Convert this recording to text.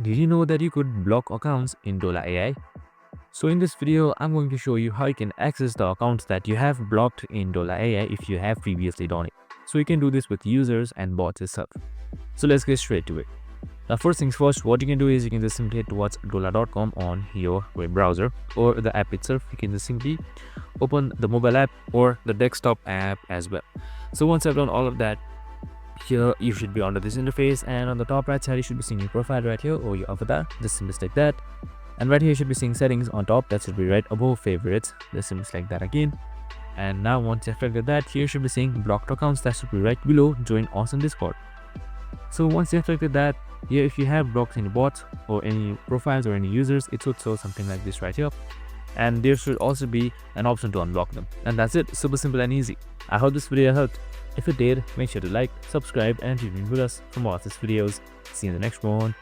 Did you know that you could block accounts in Dola AI? So in this video, I'm going to show you how you can access the accounts that you have blocked in Dola AI if you have previously done it. So you can do this with users and bots itself. So let's get straight to it. Now first things first, what you can do is you can just simply head towards dola.com on your web browser or the app itself. You can just simply open the mobile app or the desktop app as well. So once I've done all of that, here you should be under this interface, and on the top right side you should be seeing your profile right here or your avatar. Just simply select that, and right here you should be seeing settings on top. That should be right above favorites. Just simply select that again, and now once you've selected that, here you should be seeing blocked accounts. That should be right below join awesome discord. So once you've selected that, here if you have blocked any bots or any profiles or any users, it should show something like this right here, and there should also be an option to unblock them. And that's it, super simple and easy. I hope this video helped. If it did, make sure to like, subscribe, and tune in with us for more of these videos. See you in the next one.